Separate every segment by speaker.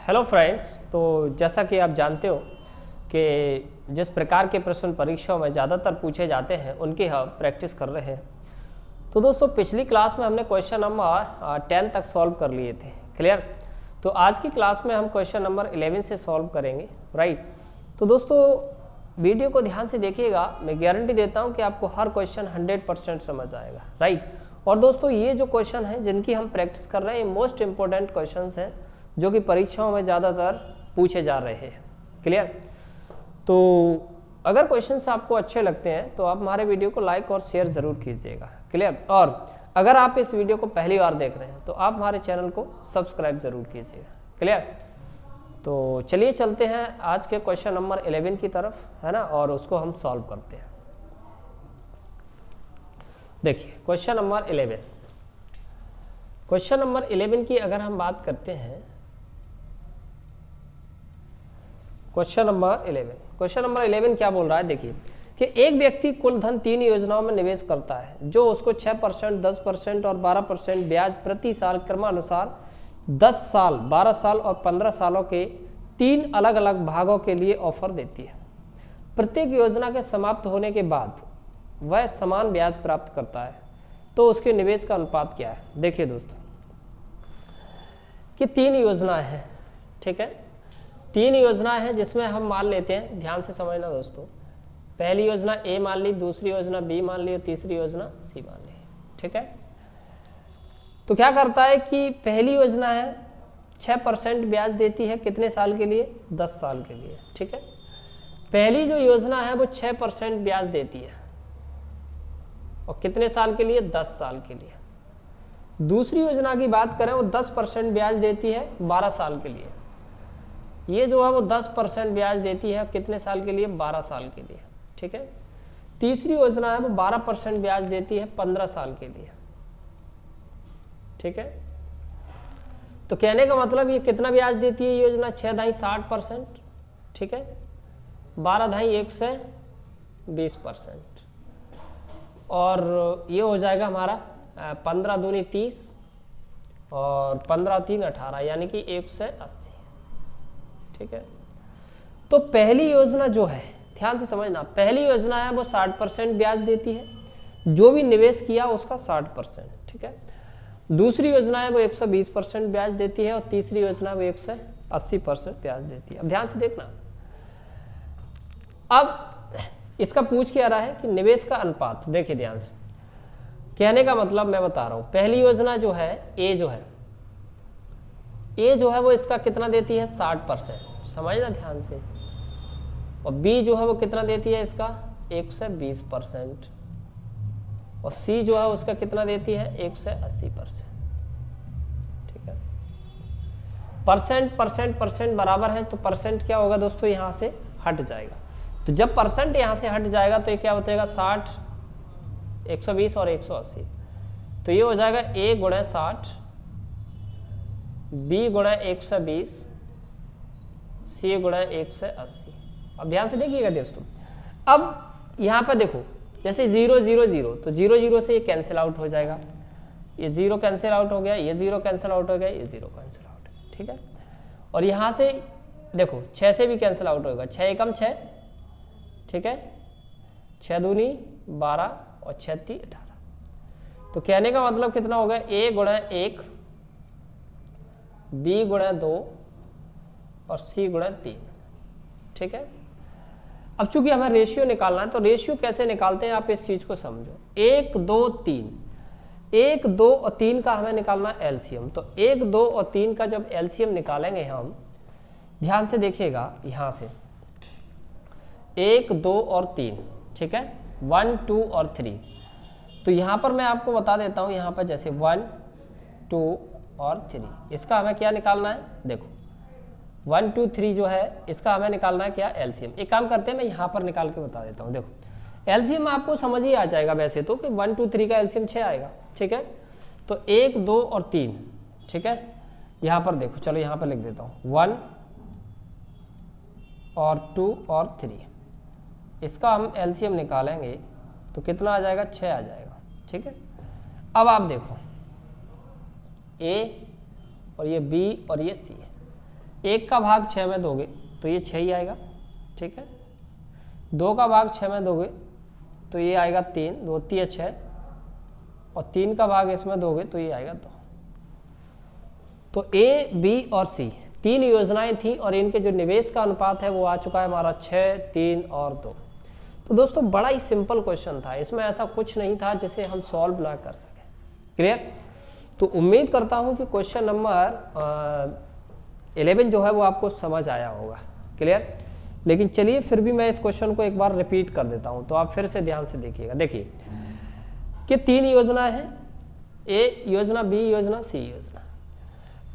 Speaker 1: Hello friends, तो जैसा कि आप जानते हो कि जिस प्रकार के प्रश्न परीक्षाओं में ज़्यादातर पूछे जाते हैं उनकी हम प्रैक्टिस कर रहे हैं। तो दोस्तों, पिछली क्लास में हमने क्वेश्चन नंबर 10 तक सॉल्व कर लिए थे। क्लियर? तो आज की क्लास में हम क्वेश्चन नंबर 11 से सॉल्व करेंगे। राइट? तो दोस्तों, वीडियो को ध्यान से देखिएगा। मैं गारंटी देता हूँ कि आपको हर क्वेश्चन 100% समझ आएगा। राइट? और दोस्तों, ये जो क्वेश्चन है जिनकी हम प्रैक्टिस कर रहे हैं, ये मोस्ट इंपॉर्टेंट क्वेश्चन हैं जो कि परीक्षाओं में ज़्यादातर पूछे जा रहे हैं। क्लियर? तो अगर क्वेश्चंस आपको अच्छे लगते हैं तो आप हमारे वीडियो को लाइक और शेयर ज़रूर कीजिएगा। क्लियर? और अगर आप इस वीडियो को पहली बार देख रहे हैं तो आप हमारे चैनल को सब्सक्राइब ज़रूर कीजिएगा। क्लियर? तो चलिए चलते हैं आज के क्वेश्चन नंबर 11 की तरफ, है ना, और उसको हम सॉल्व करते हैं। देखिए क्वेश्चन नंबर 11। क्वेश्चन नंबर 11 की अगर हम बात करते हैं, क्वेश्चन नंबर 11 क्या बोल रहा है? देखिए कि एक व्यक्ति कुल धन 3 योजनाओं में निवेश करता है जो उसको 6%, 10% और 12% ब्याज प्रति साल क्रमानुसार 10 साल, 12 साल और 15 सालों के 3 अलग अलग भागों के लिए ऑफर देती है। प्रत्येक योजना के समाप्त होने के बाद वह समान ब्याज प्राप्त करता है, तो उसके निवेश का अनुपात क्या है? देखिए दोस्तों कि 3 योजनाएं हैं। ठीक है, 3 योजनाएं हैं जिसमें हम मान लेते हैं, ध्यान से समझना दोस्तों। पहली योजना ए मान ली, दूसरी योजना बी मान ली और तीसरी योजना सी मान ली। ठीक है, तो क्या करता है कि पहली योजना है 6% ब्याज देती है, कितने साल के लिए? 10 साल के लिए। ठीक है, पहली जो योजना है वो 6% ब्याज देती है और कितने साल के लिए? 10 साल के लिए। दूसरी योजना की बात करें वो 10% ब्याज देती है 12 साल के लिए। ये जो है वो 10% ब्याज देती है कितने साल के लिए? 12 साल के लिए। ठीक है, तीसरी योजना है वो 12% ब्याज देती है 15 साल के लिए। ठीक है, तो कहने का मतलब ये कितना ब्याज देती है योजना? 6 दाई 60%। ठीक है, 12 दाई 120%। और ये हो जाएगा हमारा 15 दूनी 30 और 15 3 18, यानी कि 180। ठीक है, तो पहली योजना जो है, ध्यान से समझना, पहली योजना है वो 60% ब्याज देती है, जो भी निवेश किया उसका 60%। ठीक है, दूसरी योजना है वो 120% ब्याज देती है और तीसरी योजना वो 180% ब्याज देती है। अब ध्यान से देखना, अब इसका पूछ क्या रहा है कि निवेश का अनुपात। देखिए ध्यान से, कहने का मतलब मैं बता रहा हूं, पहली योजना जो है ए जो है वो इसका कितना देती है? 60%। समझना ध्यान से। और बी जो है वो कितना देती है? इसका 120%। और सी जो है उसका कितना देती है? 180%। ठीक है, परसेंट बराबर है तो परसेंट क्या होगा दोस्तों? यहां से हट जाएगा। तो जब परसेंट यहां से हट जाएगा तो ये क्या बचेगा? 60, 120 और 180। तो ये हो जाएगा a गुणा 60, b गुणा 120, c गुणा 180। अब ध्यान से देखिएगा दोस्तों, अब यहाँ पर देखो जैसे 0 0 0, तो 0 0 से ये कैंसिल आउट हो जाएगा, ये 0 कैंसिल आउट हो गया, ये 0 कैंसिल आउट हो गया, ये 0 कैंसिल आउट हो गया। ठीक है, और यहाँ से देखो 6 से भी कैंसिल आउट होगा, 6 एकम 6। ठीक है, 6 दूनी 12 और 6 3 18। तो कहने का मतलब कितना होगा? a गुणा 1, b गुणा 2 और c गुणा 3। ठीक है, अब चूंकि हमें रेशियो निकालना है तो रेशियो कैसे निकालते हैं आप इस चीज को समझो। 1 2 3, 1 2 और 3 का हमें निकालना है एलसीएम। तो 1 2 और 3 का जब एलसीएम निकालेंगे हम, ध्यान से देखिएगा यहाँ से 1 2 और 3। ठीक है, 1 2 और 3। तो यहाँ पर मैं आपको बता देता हूँ, यहाँ पर जैसे 1 2 और 3, इसका हमें क्या निकालना है? देखो 1 2 3 जो है इसका हमें निकालना है क्या? एलसीएम। एक काम करते हैं, मैं यहाँ पर निकाल के बता देता हूँ। देखो एलसीएम आपको समझ ही आ जाएगा वैसे तो कि 1 2 3 का एलसीएम 6 आएगा। ठीक है, तो 1 2 और 3। ठीक है, यहाँ पर देखो, चलो यहाँ पर लिख देता हूँ 1 और 2 और 3, इसका हम एलसीएम निकालेंगे तो कितना आ जाएगा? 6 आ जाएगा। ठीक है, अब आप देखो ए और ये बी और ये सी है। 1 का भाग 6 में दोगे तो ये 6 ही आएगा, ठीक है। 2 का भाग 6 में दोगे तो ये आएगा 3, 2 3 6, और 3 का भाग इसमें दोगे तो ये आएगा 2। तो ए, बी और सी 3 योजनाएं थी और इनके जो निवेश का अनुपात है वो आ चुका है हमारा 6, 3 और 2। तो दोस्तों बड़ा ही सिंपल क्वेश्चन था, इसमें ऐसा कुछ नहीं था जिसे हम सॉल्व ना कर सकें। क्लियर? तो उम्मीद करता हूं कि क्वेश्चन नंबर 11 जो है वो आपको समझ आया होगा। क्लियर? लेकिन चलिए फिर भी मैं इस क्वेश्चन को एक बार रिपीट कर देता हूं, तो आप फिर से ध्यान से देखिएगा। देखिए कि 3 योजना है, ए योजना, बी योजना, सी योजना।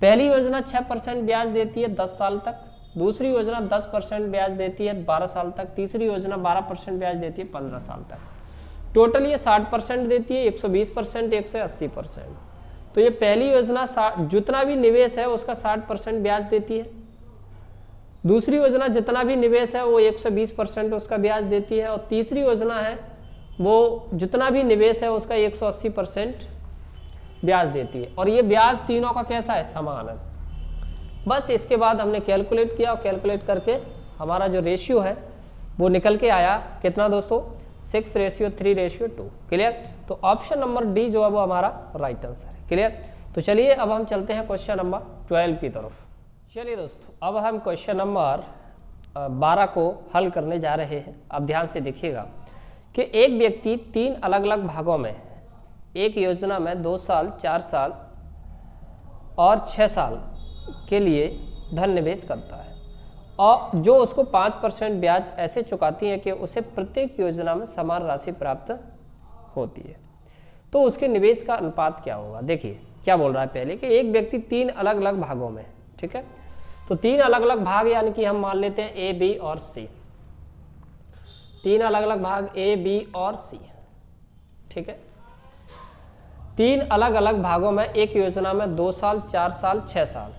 Speaker 1: पहली योजना 6% ब्याज देती है 10 साल तक, दूसरी योजना 10% ब्याज देती है 12 साल तक, तीसरी योजना 12% ब्याज देती है 15 साल तक। टोटल ये 60% देती है, 120%, 180%। तो ये पहली योजना जितना भी निवेश है उसका 60% ब्याज देती है, दूसरी योजना जितना भी निवेश है वो 120% उसका ब्याज देती है, और तीसरी योजना है वो जितना भी निवेश है उसका 180% ब्याज देती है। और ये ब्याज तीनों का कैसा है? समान है। बस इसके बाद हमने कैलकुलेट किया, और कैलकुलेट करके हमारा जो रेशियो है वो निकल के आया कितना दोस्तों? 6:3:2। क्लियर? तो ऑप्शन नंबर डी जो है वो हमारा राइट आंसर है। क्लियर? तो चलिए अब हम चलते हैं क्वेश्चन नंबर 12 की तरफ। चलिए दोस्तों अब हम क्वेश्चन नंबर 12 को हल करने जा रहे हैं। अब ध्यान से देखिएगा कि एक व्यक्ति 3 अलग अलग भागों में एक योजना में 2 साल, 4 साल और 6 साल के लिए धन निवेश करता है, और जो उसको 5% ब्याज ऐसे चुकाती है कि उसे प्रत्येक योजना में समान राशि प्राप्त होती है। तो उसके निवेश का अनुपात क्या होगा? देखिए क्या बोल रहा है पहले कि एक व्यक्ति 3 अलग अलग भागों में, ठीक है। तो 3 अलग अलग भाग यानी कि हम मान लेते हैं ए, बी और सी। 3 अलग अलग भाग ए, बी और सी, ठीक है। 3 अलग अलग भागों में एक योजना में 2 साल, 4 साल, 6 साल,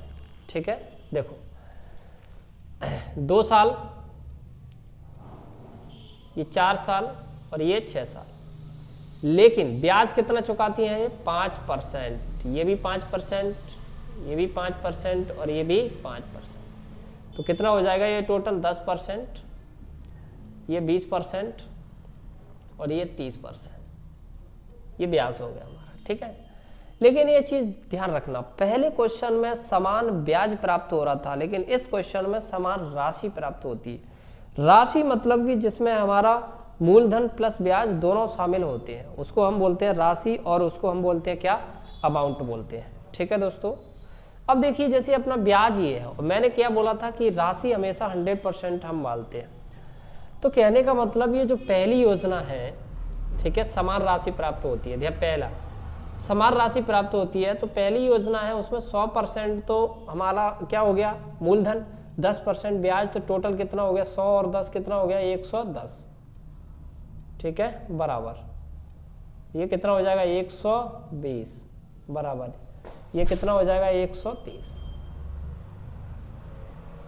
Speaker 1: ठीक है। देखो 2 साल, ये 4 साल और ये 6 साल, लेकिन ब्याज कितना चुकाती हैं? 5%। ये भी 5%, ये भी 5% और ये भी 5%। तो कितना हो जाएगा ये टोटल? 10%, ये 20% और ये 30%। ये ब्याज हो गया हमारा, ठीक है। लेकिन ये चीज ध्यान रखना, पहले क्वेश्चन में समान ब्याज प्राप्त हो रहा था, लेकिन इस क्वेश्चन में समान राशि प्राप्त होती है। राशि मतलब कि जिसमें हमारा मूलधन प्लस ब्याज दोनों शामिल होते हैं, उसको हम बोलते हैं राशि, और उसको हम बोलते हैं क्या? अमाउंट बोलते हैं, ठीक है दोस्तों। अब देखिए जैसे अपना ब्याज ये है, और मैंने क्या बोला था कि राशि हमेशा 100% हम मानते हैं। तो कहने का मतलब ये जो पहली योजना है, ठीक है, समान राशि प्राप्त होती है। पहला समान राशि प्राप्त होती है, तो पहली योजना है उसमें 100% तो हमारा क्या हो गया? मूलधन, 10% ब्याज, तो टोटल कितना हो गया? 100 और 10 कितना हो गया? 110, ठीक है, बराबर ये कितना हो जाएगा? 120, बराबर ये कितना हो जाएगा? 130,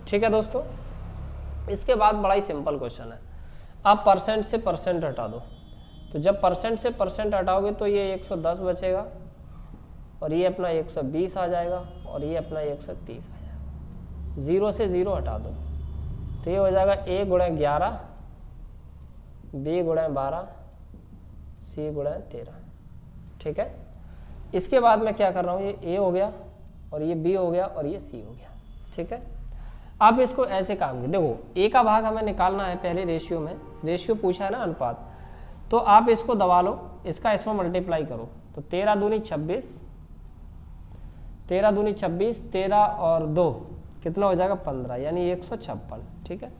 Speaker 1: ठीक है दोस्तों। इसके बाद बड़ा ही सिंपल क्वेश्चन है, आप परसेंट से परसेंट हटा दो। तो जब परसेंट से परसेंट हटाओगे तो ये 110 बचेगा, और ये अपना 120 आ जाएगा, और ये अपना 130 आ जाएगा। 0 से 0 हटा दो तो ये हो जाएगा a गुणा 11, b गुणा 12, c गुणा 13, ठीक है। इसके बाद मैं क्या कर रहा हूँ, ये a हो गया और ये b हो गया और ये c हो गया, ठीक है। आप इसको ऐसे काम कीजिए, देखो a का भाग हमें निकालना है पहले रेशियो में, रेशियो पूछा है ना, अनुपात, तो आप इसको दबा लो, इसका इसमें मल्टीप्लाई करो, तो 13 दूनी 26, 13 दूनी 26, 13 और 2 कितना हो जाएगा? 15, यानी 156, ठीक है।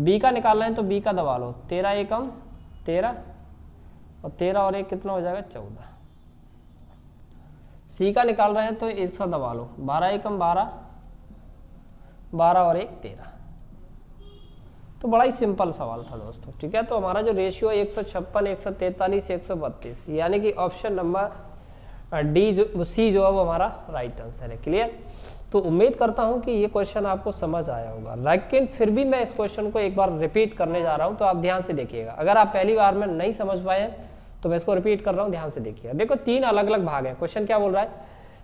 Speaker 1: b का निकालना है तो b का दबा लो, 13 एकम 13 और 13 और 1 कितना हो जाएगा? 14। c का निकाल रहे हैं तो इसका दबा लो, 12 एकम 12, 12 और 1 13। तो बड़ा ही सिंपल सवाल था दोस्तों, ठीक है। तो हमारा जो रेशियो 156, 143, 132, यानी कि ऑप्शन नंबर डी जो सी जो है वो हमारा राइट आंसर है। क्लियर? तो उम्मीद करता हूं कि ये क्वेश्चन आपको समझ आया होगा, लेकिन फिर भी मैं इस क्वेश्चन को एक बार रिपीट करने जा रहा हूं, तो आप ध्यान से देखिएगा। अगर आप पहली बार में नहीं समझ पाए तो मैं इसको रिपीट कर रहा हूं, ध्यान से देखिएगा। देखो 3 अलग अलग भाग हैं। क्वेश्चन क्या बोल रहा है?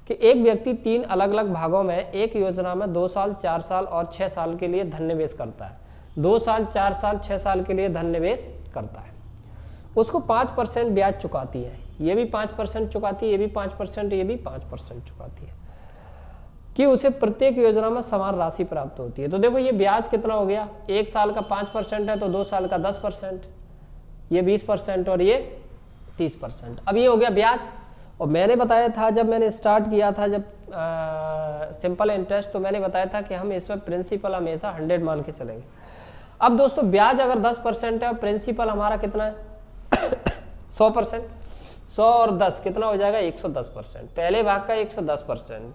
Speaker 1: कि एक व्यक्ति 3 अलग अलग भागों में एक योजना में 2 साल, 4 साल और 6 साल के लिए धन निवेश करता है। 2 साल, 4 साल, 6 साल के लिए धन निवेश करता है। उसको 5% ब्याज चुकाती है, ये भी 5% चुकाती है, ये भी 5%, ये भी 5% चुकाती है, कि उसे प्रत्येक योजना में समान राशि प्राप्त होती है। तो देखो ये ब्याज कितना हो गया, 1 साल का 5% है तो 2 साल का 10%, ये 20% और ये 30%। अब ये हो गया ब्याज। और मैंने बताया था जब मैंने स्टार्ट किया था जब सिंपल इंटरेस्ट, तो मैंने बताया था कि हम इसमें प्रिंसिपल हमेशा 100 मान के चलेंगे। अब दोस्तों ब्याज अगर 10% है और प्रिंसिपल हमारा कितना है 100%, 100 और 10 कितना हो जाएगा 110%। पहले भाग का 110%,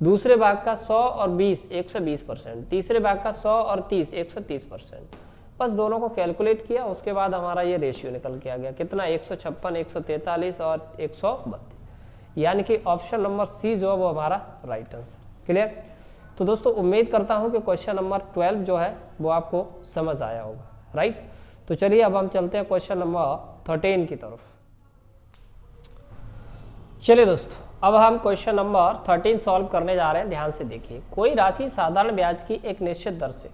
Speaker 1: दूसरे भाग का 100 और 20 120%, तीसरे भाग का 100 और 30 130%। बस दोनों को कैलकुलेट किया, उसके बाद हमारा ये रेशियो निकल के आ गया कितना 156, 143 और 132, यानी कि ऑप्शन नंबर सी जो है वो हमारा राइट आंसर। क्लियर। तो दोस्तों उम्मीद करता हूं कि क्वेश्चन नंबर 12 जो है वो आपको समझ आया होगा। राइट। तो चलिए अब हम चलते हैं क्वेश्चन नंबर 13 की तरफ। चलिए दोस्तों अब हम क्वेश्चन नंबर 13 सॉल्व करने जा रहे हैं। ध्यान से देखिए, कोई राशि साधारण ब्याज की एक निश्चित दर से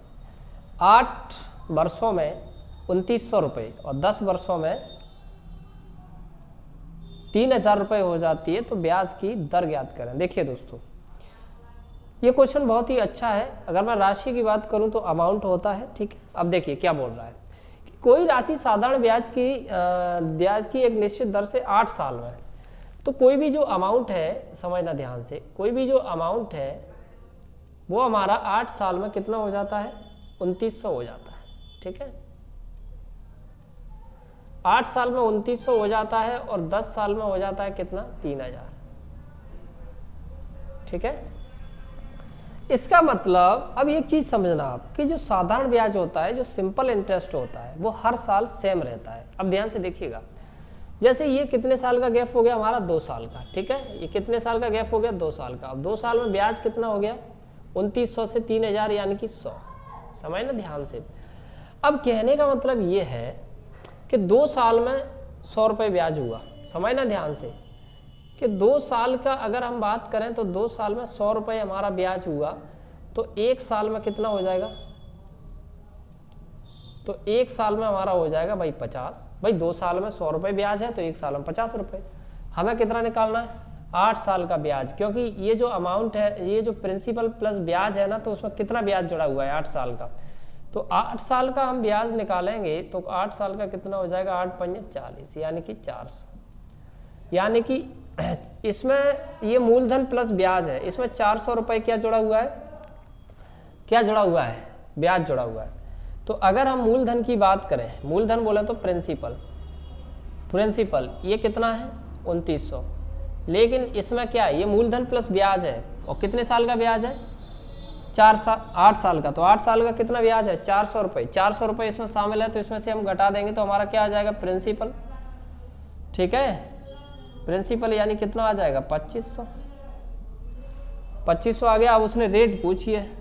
Speaker 1: 8 वर्षों में 2900 रुपये और 10 वर्षों में 3000 रुपये हो जाती है, तो ब्याज की दर ज्ञात करें। देखिए दोस्तों ये क्वेश्चन बहुत ही अच्छा है। अगर मैं राशि की बात करूं तो अमाउंट होता है, ठीक है। अब देखिए क्या बोल रहा है कि कोई राशि साधारण ब्याज की एक निश्चित दर से 8 साल में, तो कोई भी जो अमाउंट है, समझना ध्यान से, कोई भी जो अमाउंट है वो हमारा 8 साल में कितना हो जाता है 2900 हो जाता है, ठीक है। 8 साल में 2900 हो जाता है और 10 साल में हो जाता है कितना 3000, ठीक है। इसका मतलब अब एक चीज समझना आप कि जो साधारण ब्याज होता है, जो सिंपल इंटरेस्ट होता है, वो हर साल सेम रहता है। अब ध्यान से देखिएगा, जैसे ये कितने साल का गैप हो गया हमारा 2 साल का, ठीक है। ये कितने साल का गैप हो गया 2 साल का। अब 2 साल में ब्याज कितना हो गया 2900 से 3000 यानी कि 100। समझ ना ध्यान से। अब कहने का मतलब ये है कि 2 साल में 100 रुपये ब्याज हुआ। समझ ना ध्यान से कि 2 साल का अगर हम बात करें तो 2 साल में 100 रुपये हमारा ब्याज हुआ, तो 1 साल में कितना हो जाएगा, तो 1 साल में हमारा हो जाएगा भाई 50। भाई 2 साल में 100 रुपये ब्याज है तो 1 साल में 50 रुपये। हमें कितना निकालना है 8 साल का ब्याज, क्योंकि ये जो अमाउंट है, ये जो प्रिंसिपल प्लस ब्याज है ना, तो उसमें कितना ब्याज जुड़ा हुआ है 8 साल का। तो 8 साल का हम ब्याज निकालेंगे तो 8 साल का कितना हो जाएगा 8 पंजे 40 यानी कि 400। यानी कि इसमें ये मूलधन प्लस ब्याज है, इसमें 400 रुपये क्या जुड़ा हुआ है, क्या जुड़ा हुआ है ब्याज जुड़ा हुआ है। तो अगर हम मूलधन की बात करें, मूलधन बोले तो प्रिंसिपल ये कितना है 2900, लेकिन इसमें क्या है ये मूलधन प्लस ब्याज है, और कितने साल का ब्याज है 8 साल का। तो 8 साल का कितना ब्याज है 400 रुपये। 400 रुपये इसमें शामिल है, तो इसमें से हम घटा देंगे तो हमारा क्या आ जाएगा प्रिंसिपल, ठीक है। प्रिंसिपल यानी कितना आ जाएगा 2500 आ गया। अब उसने रेट पूछी है,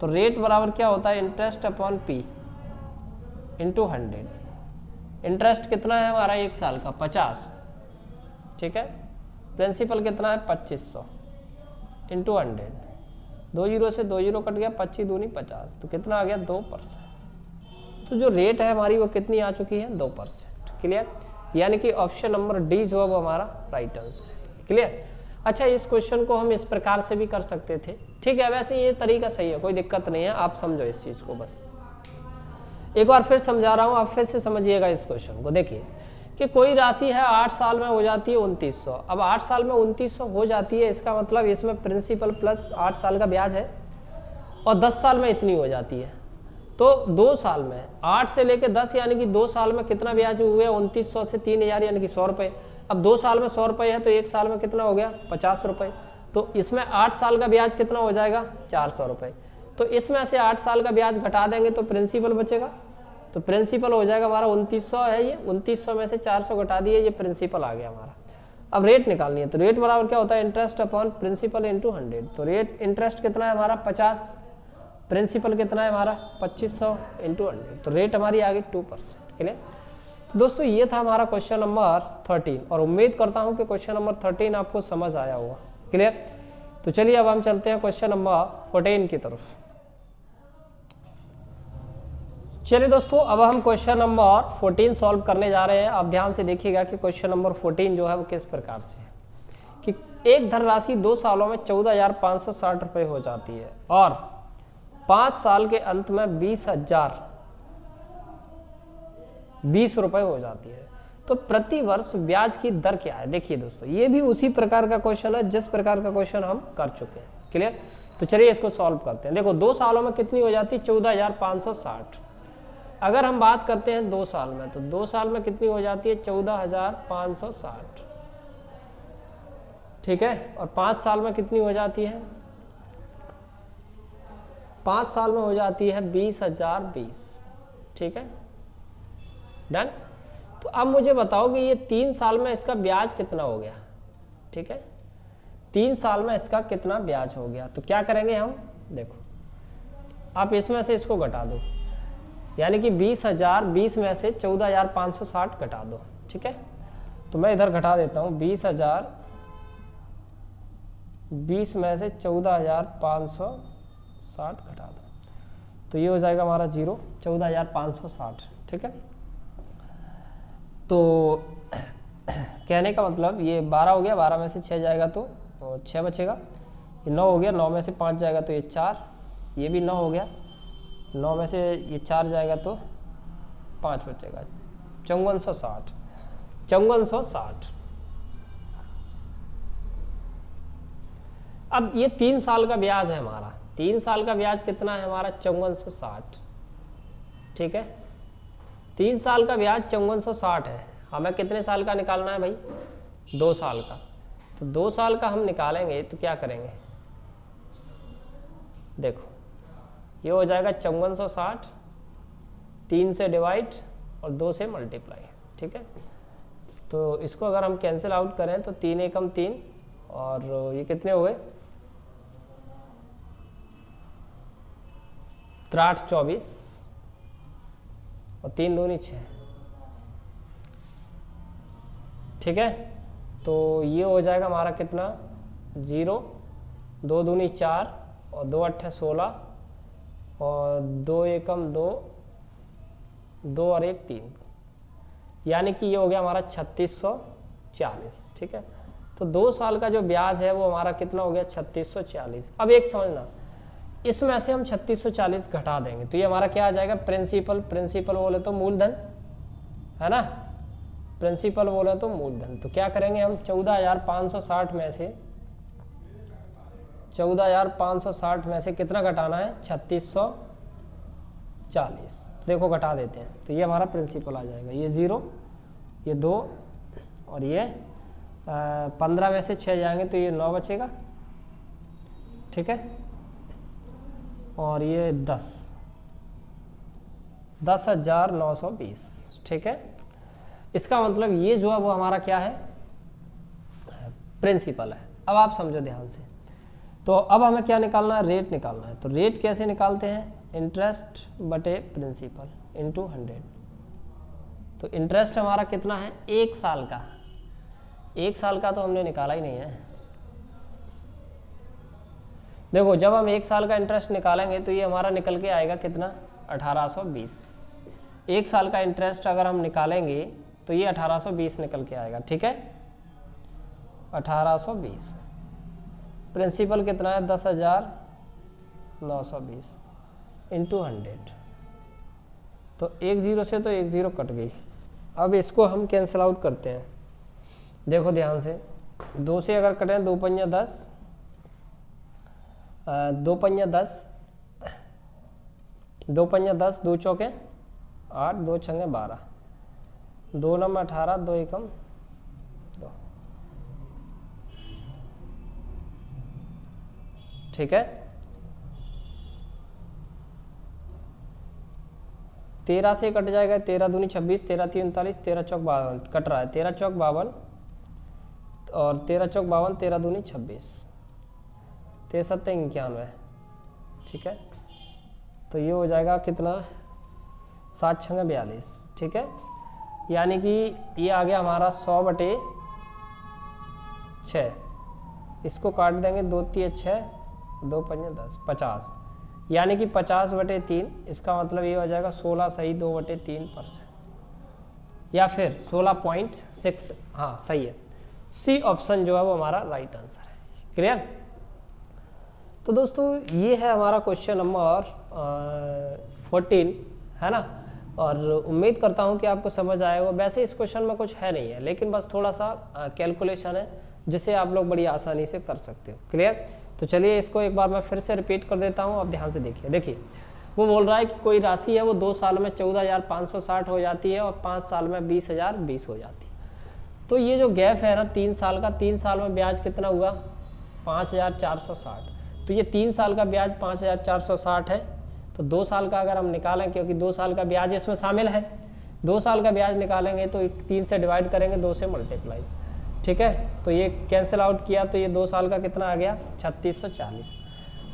Speaker 1: तो रेट बराबर क्या होता है interest upon P into 100। Interest कितना है हमारा 1 साल का 50, ठीक है। प्रिंसिपल कितना है 2500 इंटू 100। 2 जीरो से 2 जीरो कट गया, 25 दूनी 50, तो कितना आ गया 2%। तो जो रेट है हमारी वो कितनी आ चुकी है 2%। क्लियर। यानी कि ऑप्शन नंबर डी जो है वो हमारा राइट आंसर है। क्लियर। अच्छा इस क्वेश्चन को हम इस प्रकार से भी कर सकते थे, ठीक है। वैसे ये तरीका सही है, कोई दिक्कत नहीं है, आप समझो इस चीज़ को। बस एक बार फिर समझा रहा हूँ, आप फिर से समझिएगा इस क्वेश्चन को। देखिए कि कोई राशि है 8 साल में हो जाती है 2900। अब 8 साल में 2900 हो जाती है, इसका मतलब इसमें प्रिंसिपल प्लस 8 साल का ब्याज है, और 10 साल में इतनी हो जाती है। तो 2 साल में 8 से लेकर 10 यानी कि 2 साल में कितना ब्याज हो गया 2900 से 3000 यानी कि 100 रुपये। अब 2 साल में 100 रुपये है तो 1 साल में कितना हो गया 50 रुपये। तो इसमें 8 साल का ब्याज कितना हो जाएगा 400 रुपये। तो इसमें से 8 साल का ब्याज घटा देंगे तो प्रिंसिपल बचेगा। तो प्रिंसिपल हो जाएगा हमारा 2900 है, ये 2900 में से 400 घटा दिए, ये प्रिंसिपल आ गया हमारा। अब रेट निकालनी है, तो रेट बराबर क्या होता है इंटरेस्ट अपॉन प्रिंसिपल इंटू 100। तो रेट इंटरेस्ट कितना है हमारा 50, प्रिंसिपल कितना है हमारा 2500 इंटू 100। तो रेट हमारी आ गई 2%। क्लियर। तो दोस्तों ये था हमारा क्वेश्चन नंबर 13 और उम्मीद करता हूँ कि क्वेश्चन नंबर 13 आपको समझ आया होगा। क्लियर? तो चलिए अब हम चलते हैं क्वेश्चन नंबर 14 की तरफ। चलिए दोस्तों अब हम क्वेश्चन नंबर 14 सॉल्व करने जा रहे हैं। आप ध्यान से देखिएगा कि क्वेश्चन नंबर 14 जो है वो किस प्रकार से है कि एक धनराशि 2 सालों में 14,560 रुपये हो जाती है और 5 साल के अंत में 20,020 रुपये हो जाती है, तो प्रति वर्ष ब्याज की दर क्या है? देखिए दोस्तों ये भी उसी प्रकार का क्वेश्चन है जिस प्रकार का क्वेश्चन हम कर चुके हैं। क्लियर? तो चलिए इसको सॉल्व करते हैं। देखो 2 सालों में कितनी हो जाती है? 14,560। अगर हम बात करते हैं 2 साल में, तो 2 साल में कितनी हो जाती है? 14,560। ठीक है? और 5 साल में कितनी हो जाती है? 5 साल में हो जाती है 20,020। ठीक है, डन। तो अब मुझे बताओ कि ये 3 साल में इसका ब्याज कितना हो गया? ठीक है, 3 साल में इसका कितना ब्याज हो गया? तो क्या करेंगे हम? देखो आप इसमें से इसको घटा दो, यानी कि 20,020 में से 14,560 घटा दो। ठीक है, तो मैं इधर घटा देता हूँ। 20,020 में से 14,560 घटा दो, तो ये हो जाएगा हमारा 0, 14,560। ठीक है, तो कहने का मतलब ये 12 हो गया, 12 में से 6 जाएगा तो 6 बचेगा। ये 9 हो गया, 9 में से 5 जाएगा तो ये 4, ये भी 9 हो गया, 9 में से ये 4 जाएगा तो 5 बचेगा। 5460, 5460। अब ये 3 साल का ब्याज है हमारा। 3 साल का ब्याज कितना है हमारा? 5460। ठीक है, 3 साल का ब्याज 5460 है। हमें कितने साल का निकालना है भाई? 2 साल का। तो 2 साल का हम निकालेंगे तो क्या करेंगे? देखो ये हो जाएगा 5460, 3 से डिवाइड और 2 से मल्टीप्लाई। ठीक है, तो इसको अगर हम कैंसिल आउट करें तो 3 एकम 3 और ये कितने हुए? 3 8 24 और 3 दूनी 6। ठीक है, तो ये हो जाएगा हमारा कितना? 0, 2 दूनी 4 और 2 8 16 और 2 एकम 2, 2 और 1 3, यानी कि ये हो गया हमारा 3640। ठीक है, तो 2 साल का जो ब्याज है वो हमारा कितना हो गया? 3640। अब एक समझना, इसमें से हम 3640 घटा देंगे तो ये हमारा क्या आ जाएगा? प्रिंसिपल। प्रिंसिपल बोले तो मूलधन है ना, प्रिंसिपल बोले तो मूलधन। तो क्या करेंगे हम? 14,560 में से 14,560 में से कितना घटाना है? 3640। देखो घटा देते हैं तो ये हमारा प्रिंसिपल आ जाएगा। ये 0, ये 2 और ये 15 में से 6 जाएंगे तो ये 9 बचेगा। ठीक है, और ये 10,920। ठीक है, इसका मतलब ये जो है वो हमारा क्या है? प्रिंसिपल है। अब आप समझो ध्यान से, तो अब हमें क्या निकालना है? रेट निकालना है। तो रेट कैसे निकालते हैं? इंटरेस्ट बटे प्रिंसिपल इंटू 100। तो इंटरेस्ट हमारा कितना है? 1 साल का। 1 साल का तो हमने निकाला ही नहीं है। देखो जब हम 1 साल का इंटरेस्ट निकालेंगे तो ये हमारा निकल के आएगा कितना? 1820। 1 साल का इंटरेस्ट अगर हम निकालेंगे तो ये 1820 निकल के आएगा। ठीक है, 1820। प्रिंसिपल कितना है? 10,920 इंटू 100। तो 1 0 से तो 1 0 कट गई। अब इसको हम कैंसिल आउट करते हैं। देखो ध्यान से, 2 से अगर कटें 2 पंजा 10, 2 पंजा 10, 2 पंजा 10, 2 चौके 8, 2 छंगे 12, 2 नम 18, 2 एकम 2। ठीक है, 13 से कट जाएगा, 13 दूनी 26, 13 3 39, 13 चौक 52 कट रहा है, 13 चौक 52 और 13 चौक 52, 13 दूनी 26, 13 7 91। ठीक है, तो ये हो जाएगा कितना? 7 6 42। ठीक है, यानी कि ये आ गया हमारा 100/6, इसको काट देंगे 2 3 6 2 5 10 50, यानी कि 50/3, इसका मतलब ये हो जाएगा 16 सही 2/3%, या फिर 16.6। हाँ सही है, सी ऑप्शन जो है वो हमारा राइट आंसर है। क्लियर। तो दोस्तों ये है हमारा क्वेश्चन नंबर 14 है ना, और उम्मीद करता हूँ कि आपको समझ आएगा। वैसे इस क्वेश्चन में कुछ है नहीं है, लेकिन बस थोड़ा सा कैलकुलेशन है जिसे आप लोग बड़ी आसानी से कर सकते हो। क्लियर। तो चलिए इसको एक बार मैं फिर से रिपीट कर देता हूँ, आप ध्यान से देखिए। देखिए वो बोल रहा है कि कोई राशि है वो 2 साल में 14,560 हो जाती है और 5 साल में 20,020 हो जाती है। तो ये जो गैप है ना 3 साल का, 3 साल में ब्याज कितना हुआ 5,460, तो ये 3 साल का ब्याज 5,460 है। तो 2 साल का अगर हम निकालें, क्योंकि 2 साल का ब्याज इसमें शामिल है, 2 साल का ब्याज निकालेंगे तो 3 से डिवाइड करेंगे, 2 से मल्टीप्लाई, ठीक है। तो ये कैंसिल आउट किया तो ये 2 साल का कितना आ गया 3640।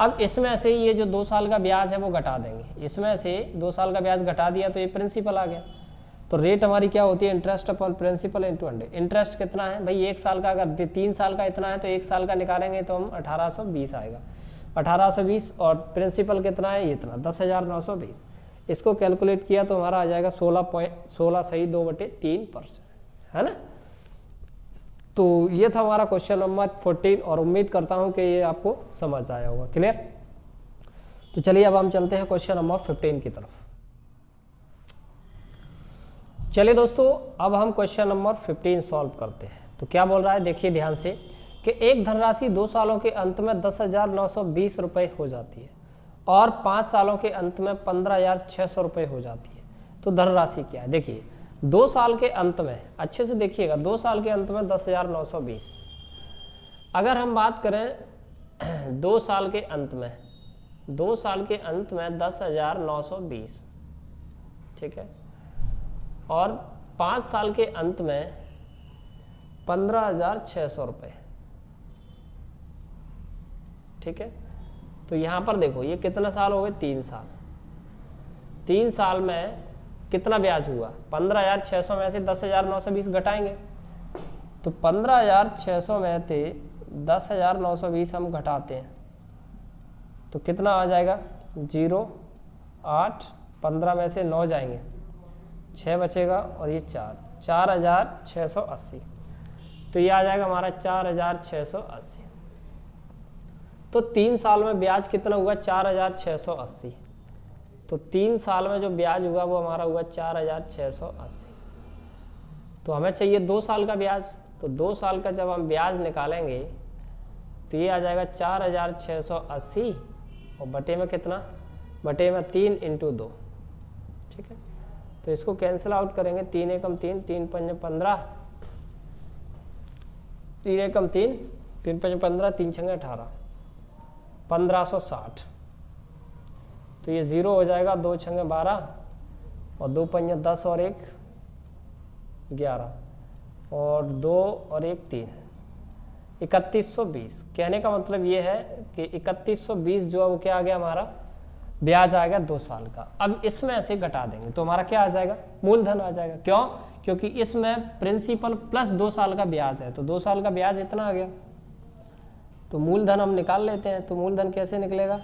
Speaker 1: अब इसमें से ये जो 2 साल का ब्याज है वो घटा देंगे, इसमें से 2 साल का ब्याज घटा दिया तो ये प्रिंसिपल आ गया। तो रेट हमारी क्या होती है, interest upon principal into 100। Interest कितना है भाई, 1 साल का, अगर 3 साल का इतना है तो 1 साल का निकालेंगे तो हम 1820 आएगा, 1820, और प्रिंसिपल कितना है इतना 10,920। इसको कैलकुलेट किया तो हमारा आ जाएगा 16 सही 2/3%, है ना। तो ये था हमारा क्वेश्चन नंबर 14, और उम्मीद करता हूँ कि ये आपको समझ आया होगा। क्लियर। तो चलिए अब हम चलते हैं क्वेश्चन नंबर 15 की तरफ। चलिए दोस्तों अब हम क्वेश्चन नंबर 15 सॉल्व करते हैं। तो क्या बोल रहा है, देखिए ध्यान से, कि एक धनराशि 2 सालों के अंत में 10,920 रुपये हो जाती है और 5 सालों के अंत में 15,600 रुपये हो जाती है। तो धनराशि क्या है, देखिए 2 साल के अंत में, अच्छे से देखिएगा, 2 साल के अंत में 10,920। अगर हम बात करें 2 साल के अंत में, 2 साल के अंत में 10,920, ठीक है, और 5 साल के अंत में 15,600 रुपये, ठीक है। तो यहाँ पर देखो ये कितना साल हो गए, 3 साल। 3 साल में कितना ब्याज हुआ, 15,600 में से 10,920 घटाएंगे, तो 15,600 में से 10,920 हम घटाते हैं तो कितना आ जाएगा 0, 8, 15 में से 9 जाएंगे, 6 बचेगा, और ये 4,680। तो ये आ जाएगा हमारा 4,680। तो 3 साल में ब्याज कितना हुआ 4,680। तो 3 साल में जो ब्याज हुआ वो हमारा हुआ 4,680। तो हमें चाहिए 2 साल का ब्याज, तो 2 साल का जब हम ब्याज निकालेंगे तो ये आ जाएगा 4,680, और बटे में कितना, बटे में 3 × 2, ठीक है। तो इसको कैंसिल आउट करेंगे, 3 एकम 3, 3 पंजे 15, 3 एकम 3, 3 पंजे 15, 3 छंगे 18, 1560। तो ये 0 हो जाएगा, 2 छंगे 12, और 2 पंजे 10, और 1 11, और 2 और 1 3, 3120। कहने का मतलब ये है कि 3120 जो है वो क्या आ गया, हमारा ब्याज आएगा 2 साल का। अब इसमें ऐसे घटा देंगे तो हमारा क्या आ जाएगा, मूलधन आ जाएगा। क्यों, क्योंकि इसमें प्रिंसिपल प्लस 2 साल का ब्याज है, तो 2 साल का ब्याज इतना आ गया। तो मूलधन हम निकाल लेते हैं। तो मूलधन कैसे निकलेगा,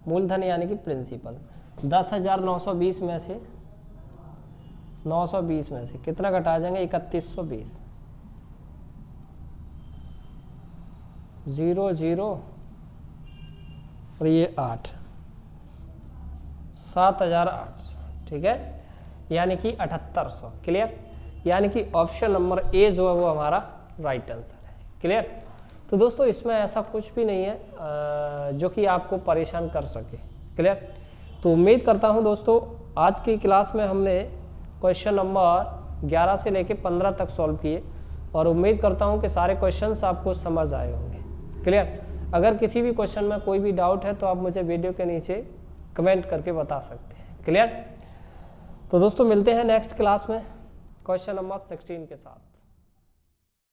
Speaker 1: मूलधन यानी कि प्रिंसिपल 10,920 में से 920 में से कितना घटा जाएंगे 3120, 0 0, और ये 8, 7,800, ठीक है, यानी कि 7,800। क्लियर। यानी कि ऑप्शन नंबर ए जो है वो हमारा राइट आंसर है। क्लियर। तो दोस्तों इसमें ऐसा कुछ भी नहीं है जो कि आपको परेशान कर सके। क्लियर। तो उम्मीद करता हूं दोस्तों आज की क्लास में हमने क्वेश्चन नंबर 11 से लेके 15 तक सॉल्व किए, और उम्मीद करता हूं कि सारे क्वेश्चंस आपको समझ आए होंगे। क्लियर। अगर किसी भी क्वेश्चन में कोई भी डाउट है तो आप मुझे वीडियो के नीचे कमेंट करके बता सकते हैं। क्लियर। तो दोस्तों मिलते हैं नेक्स्ट क्लास में क्वेश्चन नंबर 16 के साथ।